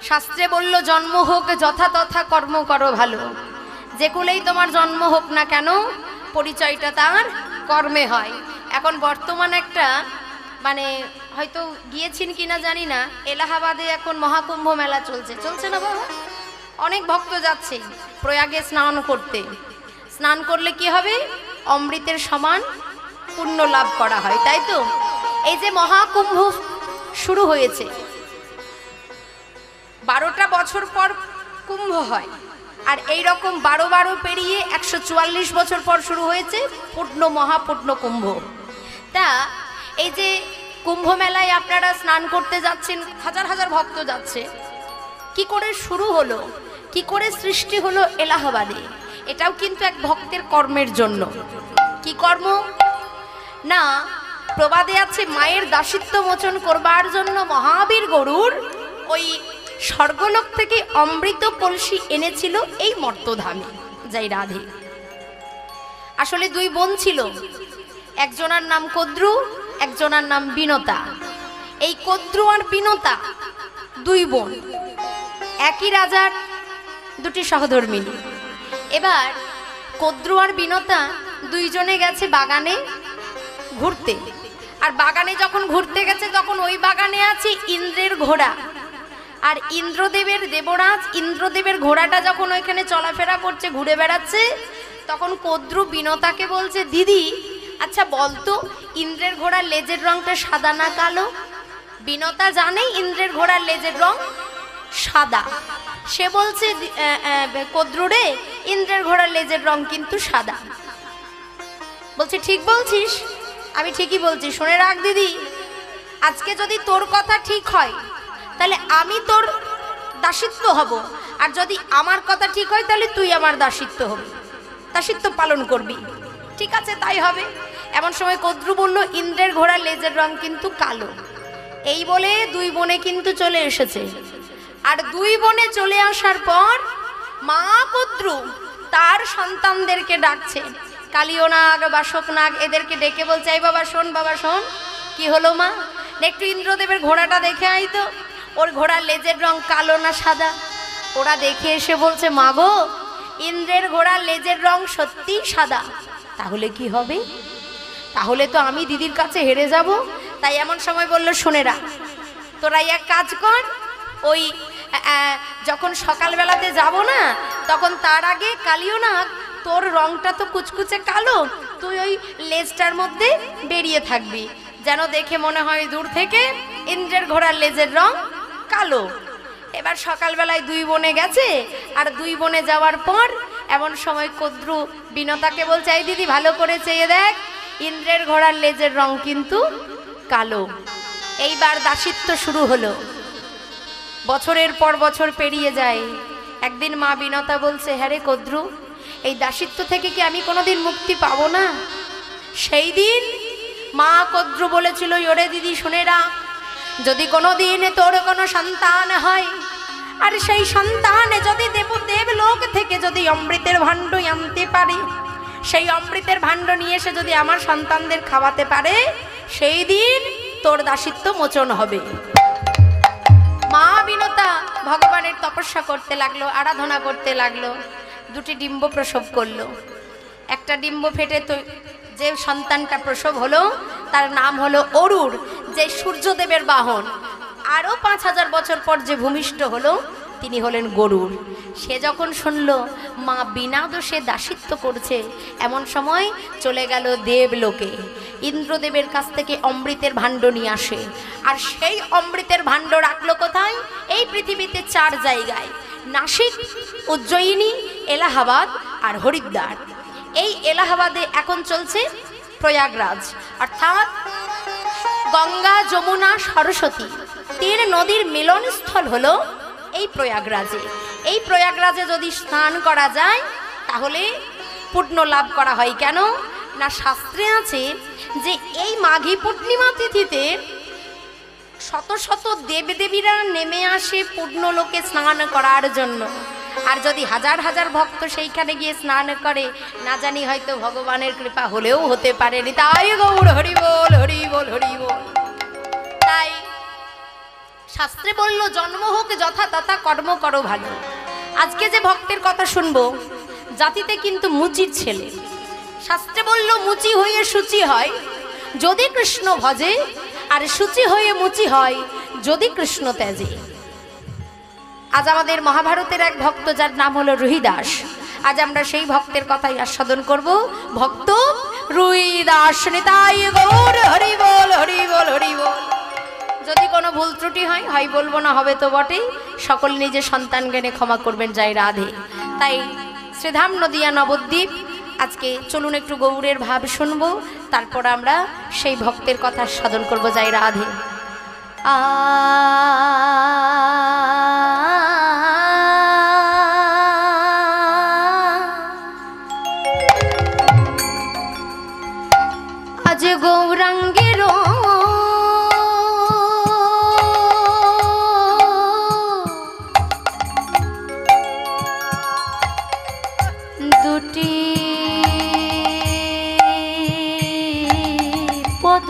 শাস্ত্রে বলল জন্ম হোক যথা তথা কর্ম করো ভালো। যে কুলেই তোমার জন্ম হোক না কেন পরিচয়টা তার কর্মে হয়। এখন বর্তমান একটা মানে হয়তো গিয়েছেন কিনা জানি না, এলাহাবাদে এখন মহাকুম্ভ মেলা চলছে না বাবা? অনেক ভক্ত যাচ্ছে প্রয়াগে স্নান করতে। স্নান করলে কি হবে? অমৃতের সমান পুণ্য লাভ করা হয়, তাই তো? এই যে মহাকুম্ভ শুরু হয়েছে, 12টা বছর পর কুম্ভ হয়, আর এই রকম 12 পেরিয়ে 144 বছর পর শুরু হয়েছে পূর্ণ মহাপূর্ণ কুম্ভ। তা এই যে কুম্ভ মেলায় আপনারা স্নান করতে যাচ্ছেন, হাজার হাজার ভক্ত যাচ্ছে, কি করে শুরু হলো, কি করে সৃষ্টি হলো এলাহাবাদে? এটাও কিন্তু এক ভক্তের কর্মের জন্য। কি কর্ম? না, প্রবাদে আছে মায়ের দাসিত্ব মোচন করবার জন্য মহাবীর গরুর ওই স্বর্গলোক থেকে অমৃত কলসি এনেছিল এই মর্তধামে, যাই রাধে। আসলে 2 বোন ছিল, একজনার নাম কদ্রু, একজনার নাম বিনতা। এই কদ্রু আর বিনতা 2 বোন, একই রাজার 2টি সহধর্মিণী। এবার কদ্রু আর বিনতা 2 জনে গেছে বাগানে ঘুরতে, আর বাগানে যখন ঘুরতে গেছে তখন ওই বাগানে আছে ইন্দ্রের ঘোড়া, আর ইন্দ্রদেবের দেবরাজ ইন্দ্রদেবের ঘোড়াটা যখন ওইখানে চলাফেরা করছে, ঘুরে বেড়াচ্ছে, তখন কদ্রু বিনতাকে বলছে, দিদি আচ্ছা বলতো ইন্দ্রের ঘোড়ার লেজের রংটা সাদা না কালো? বিনতা জানে ইন্দ্রের ঘোড়ার লেজের রং সাদা। সে বলছে, কদ্রু রে, ইন্দ্রের ঘোড়ার লেজের রং কিন্তু সাদা। বলছে, ঠিক বলছিস? আমি ঠিকই বলছি। শুনে রাখ দিদি, আজকে যদি তোর কথা ঠিক হয় তাহলে আমি তোর দাসিত্ব হব, আর যদি আমার কথা ঠিক হয় তাহলে তুই আমার দাসিত্ব হবি, দাসিত্ব পালন করবি। ঠিক আছে, তাই হবে। এমন সময় কদ্রু বলল, ইন্দ্রের ঘোড়ার লেজের রং কিন্তু কালো। এই বলে 2 বোনে কিন্তু চলে এসেছে। আর 2 বোনে চলে আসার পর মা কদ্রু তার সন্তানদেরকে ডাকছে, কালীয় নাগ, বাসক নাগ, এদেরকে ডেকে বলছে, এই বাবা শোন, বাবা শোন, কি হলো মা? একটু ইন্দ্রদেবের ঘোড়াটা দেখে আই তো, ওর ঘোড়ার লেজের রং কালো না সাদা? ওরা দেখে এসে বলছে, মা গো, ইন্দ্রের ঘোড়ার লেজের রং সত্যিই সাদা। তাহলে কি হবে? তাহলে তো আমি দিদির কাছে হেরে যাব। তাই এমন সময় বলল, শোনেরা, তোরা এক কাজ কর, ওই যখন সকালবেলাতে যাব না, তখন তার আগে কালীয় নাগ, তোর রংটা তো কুচকুচে কালো, তুই ওই লেজটার মধ্যে বেরিয়ে থাকবি, যেন দেখে মনে হয় দূর থেকে ইন্দ্রের ঘোড়ার লেজের রং কালো। এবার সকালবেলায় 2 বোনে গেছে, আর 2 বোনে যাওয়ার পর এমন সময় কদ্রু বিনতাকে বলছে, এই দিদি ভালো করে চেয়ে দেখ, ইন্দ্রের ঘোড়ার লেজের রং কিন্তু কালো। এইবার দাসিত্ব শুরু হলো। বছরের পর বছর পেরিয়ে যায়। একদিন মা বিনতা বলছে, হ্যাঁ রে কদ্রু, এই দাসিত্ব থেকে কি আমি কোনোদিন মুক্তি পাবো না? সেই দিন মা কদ্রু বলেছিল, ওরে দিদি শুনে রাখ, যদি কোনোদিন তোর কোনো সন্তান হয়, আর সেই সন্তানে যদি দেবলোক থেকে যদি অমৃতের ভাণ্ড আনতে পারে, সেই অমৃতের ভাণ্ড নিয়ে এসে যদি আমার সন্তানদের খাওয়াতে পারে, সেই দিন তোর দাসিত্ব মোচন হবে। মা বিনতা ভগবানের তপস্যা করতে লাগলো, আরাধনা করতে লাগলো। 2টি ডিম্ব প্রসব করলো। একটা ডিম্ব ফেটে তো যে সন্তানটা প্রসব হলো তার নাম হলো অরুর, যে সূর্যদেবের বাহন। আরও 5000 বছর পর যে ভূমিষ্ঠ হলো তিনি হলেন গরুর। সে যখন শুনল মা বিনা দোষে দাসিত্ব করছে, এমন সময় চলে গেল দেবলোকে। ইন্দ্রদেবের কাছ থেকে অমৃতের ভাণ্ড নিয়ে আসে, আর সেই অমৃতের ভাণ্ড রাখলো কোথায়? এই পৃথিবীতে 4 জায়গায়, নাসিক, উজ্জয়িনী, এলাহাবাদ আর হরিদ্বার। এই এলাহাবাদে এখন চলছে প্রয়াগরাজ, অর্থাৎ গঙ্গা, যমুনা, সরস্বতী 3 নদীর মিলনস্থল হলো এই প্রয়াগরাজে। এই প্রয়াগরাজে যদি স্নান করা যায় তাহলে পুণ্য লাভ করা হয়। কেন না, শাস্ত্রে আছে যে এই মাঘী পূর্ণিমা তিথিতে শত শত দেবদেবীরা নেমে আসে পুণ্যলোকে স্নান করার জন্য। আর যদি হাজার হাজার ভক্ত সেইখানে গিয়ে স্নান করে, না জানি হয়তো ভগবানের কৃপা হলেও হতে পারেনি। তাই গৌর হরি বল, হরি বল, হরি বল। তাই শাস্ত্রে বলল জন্ম হোক যথা তথা কর্ম করো ভালো। আজকে যে ভক্তের কথা শুনবো জাতিতে কিন্তু মুচির ছেলে। শাস্ত্রে বলল মুচি হয়ে সূচি হয় যদি কৃষ্ণ ভজে, আর সূচি হয়ে মুচি হয় যদি কৃষ্ণ ত্যাজে। আজ আমাদের মহাভারতের এক ভক্ত যার নাম হলো রুহিদাস, আজ আমরা সেই ভক্তের কথাই আস্বাদন করব। ভক্ত রুহিদাস নিতাই গৌর হরি বল হরি বল হরি বল। যদি কোনো ভুল ত্রুটি হয় হয় বলবো না, হবে তো বটেই। সকল নিজের সন্তান জ্ঞানে ক্ষমা করবেন, জয় রাধে। তাই শ্রীধাম নদিয়া নবদ্বীপ আজকে চলুন একটু গৌরের ভাব শুনবো, তারপর আমরা সেই ভক্তের কথা সাধন করবো, জয় রাধে। আজ গৌরাঙ্গের দুটি পদ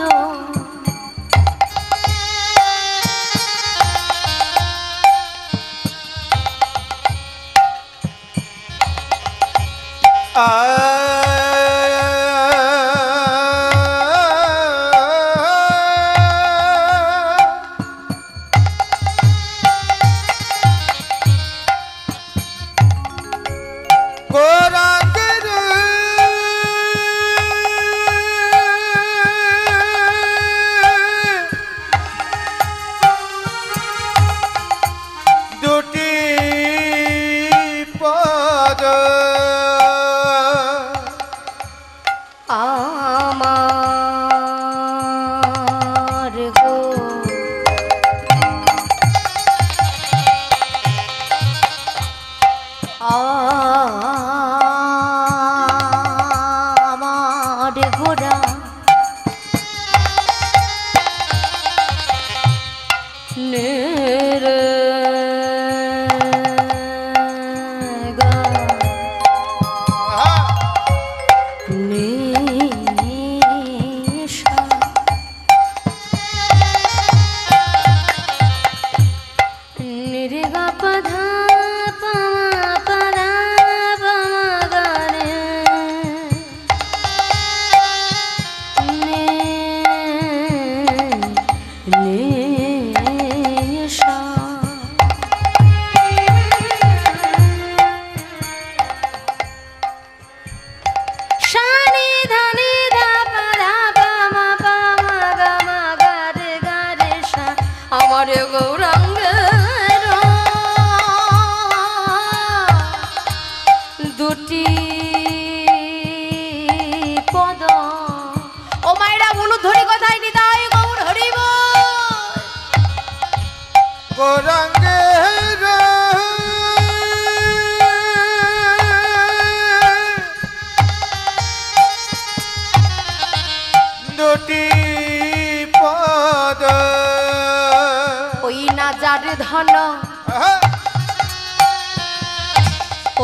ধন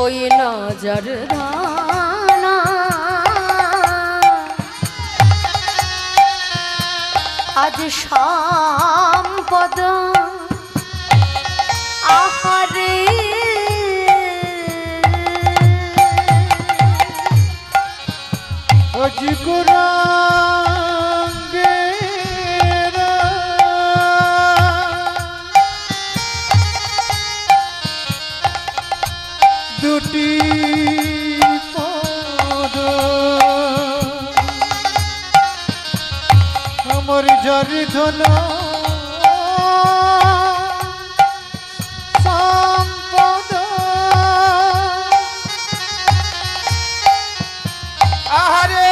ওই নজর ধন আজ সম্পদ আহারে অজিগুরা দুটি পদ আমার জারি ধন সম্পদ আহারে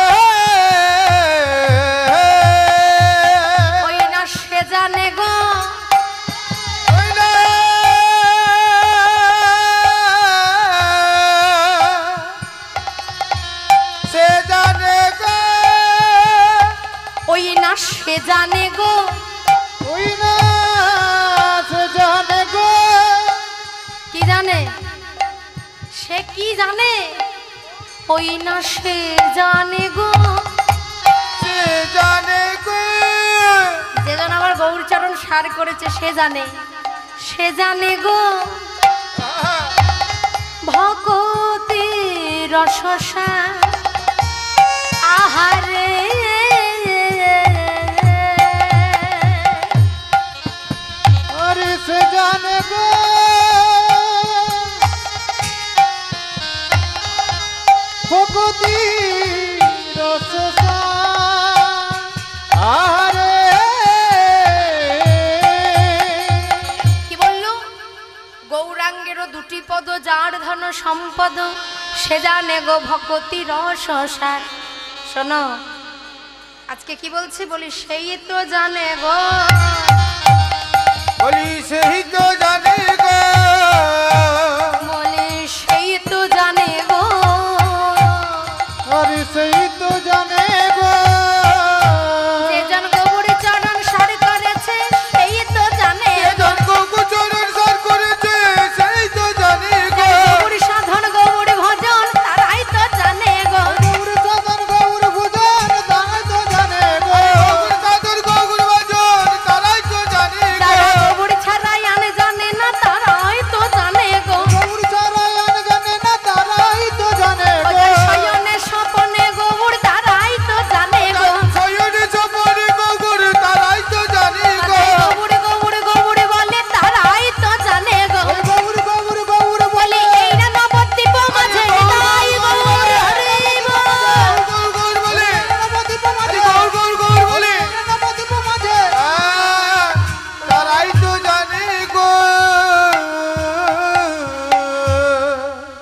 ওই না সে জানে গো সে জানে গো ওই না সে জানে গো কি জানে সে কি জানে ওই না সে জানে গো সে জানে গো যেজন আমার গৌরচরণ সার করেছে সে জানে, সে জানে গো ভকতি রসসা আহারে। আরে সে জানে গো ভকতি রসসা আহারে। কি বললো? গৌরাঙ্গেরও দুটি পদ, যার ধন সম্পদ, সে জানে গো ভকতি রসসার। শোনো আজকে কি বলছি, বলি সেই তো জানে গো, বলি সেই তো জানে